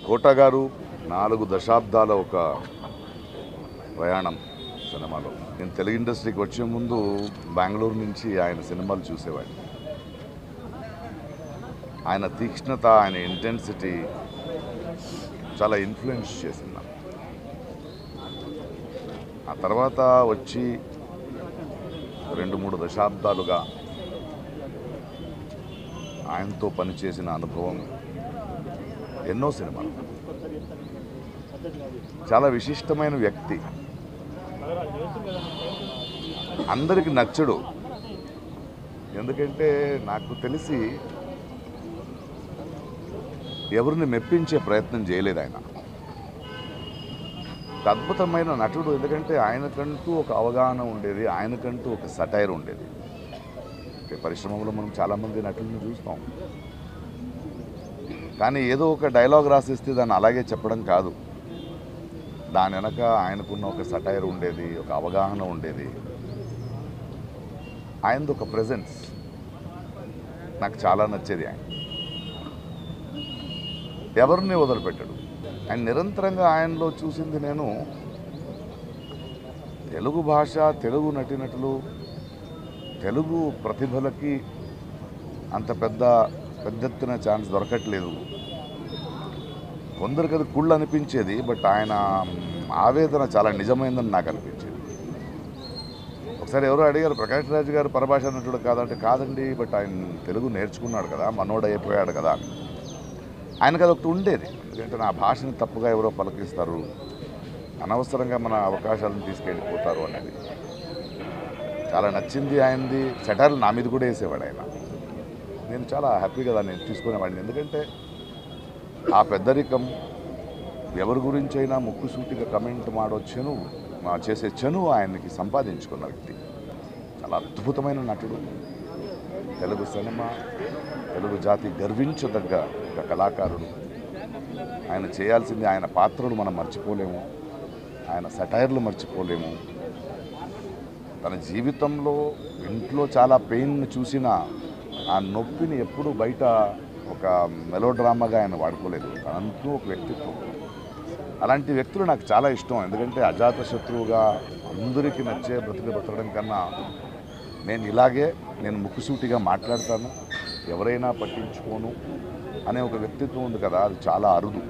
కోట గారు 4 దశాబ్దాల ఒక ప్రయాణం సినిమాలో. నేను తెలుగు ఇండస్ట్రీకి వచ్చే ముందు బెంగళూరు నుంచి ఆయన సినిమాలు చూసేవాడిని. ఆయన తీక్ష్ణత, ఆయన ఇంటెన్సిటీ చాలా ఇన్ఫ్లుయెన్స్ చేసింది నాకు. ఆ తర్వాత వచ్చి 2-3 దశాబ్దాలుగా ఆయనతో పనిచేసిన అనుభవం, ఎన్నో సినిమాలు. చాలా విశిష్టమైన వ్యక్తి, అందరికి నచ్చడు. ఎందుకంటే నాకు తెలిసి ఎవరిని మెప్పించే ప్రయత్నం చేయలేదు ఆయన. అద్భుతమైన నటుడు, ఎందుకంటే ఆయనకంటూ ఒక అవగాహన ఉండేది, ఆయనకంటూ ఒక సటైర్ ఉండేది. పరిశ్రమలో మనం చాలామంది నటులను చూస్తాం, కానీ ఏదో ఒక డైలాగ్ రాసిస్తే దాన్ని అలాగే చెప్పడం కాదు. దాని వెనక ఆయనకున్న ఒక సటైర్ ఉండేది, ఒక అవగాహన ఉండేది, ఆయనది ఒక ప్రెజెన్స్ నాకు చాలా నచ్చేది. ఆయన ఎవరిని వదిలిపెట్టాడు. ఆయన నిరంతరంగా ఆయనలో చూసింది నేను తెలుగు భాష, తెలుగు నటీనటులు, తెలుగు ప్రతిభలకి అంత పెద్ద ఎత్తున ఛాన్స్ దొరకట్లేదు. కొందరికి అది కుళ్ళు అనిపించేది, బట్ ఆయన ఆవేదన చాలా నిజమైందని నాకు అనిపించేది. ఒకసారి ఎవరో అడిగారు, ప్రకాష్ రాజ్ గారు పరభాష నటుడు కాదంటే, కాదండి, బట్ ఆయన తెలుగు నేర్చుకున్నాడు కదా, మనోడు అయిపోయాడు కదా అని. ఆయనకు అదొకటి ఉండేది. ఎందుకంటే నా భాషని తప్పుగా ఎవరో పలకిస్తారు, అనవసరంగా మన అవకాశాలను తీసుకెళ్ళిపోతారు అనేది చాలా నచ్చింది ఆయనది. సెటైర్లు నా మీద కూడా వేసేవాడు ఆయన. నేను చాలా హ్యాపీగా దాన్ని తీసుకునేవాడిని. ఎందుకంటే ఆ పెద్దరికం, ఎవరి గురించి అయినా ముక్కుసూటిగా కమెంట్ చేసే చనువు ఆయనకి సంపాదించుకున్న వ్యక్తి. చాలా అద్భుతమైన నటుడు. తెలుగు సినిమా, తెలుగు జాతి గర్వించదగ్గ ఒక కళాకారుడు. ఆయన చేయాల్సింది, ఆయన పాత్రలు మనం మర్చిపోలేము, ఆయన సెటైర్లు మర్చిపోలేము. తన జీవితంలో ఇంట్లో చాలా పెయిన్ని చూసిన ఆ నొప్పిని ఎప్పుడూ బయట ఒక మెలోడ్రామాగా ఆయన వాడుకోలేదు. తనంటూ ఒక వ్యక్తిత్వం. అలాంటి వ్యక్తులు నాకు చాలా ఇష్టం. ఎందుకంటే అజాత శత్రువుగా అందరికీ నచ్చే బ్రతకడం కన్నా నేను ముక్కుసూటిగా మాట్లాడతాను, ఎవరైనా పట్టించుకోను అనే ఒక వ్యక్తిత్వం ఉంది కదా, అది చాలా అరుదు.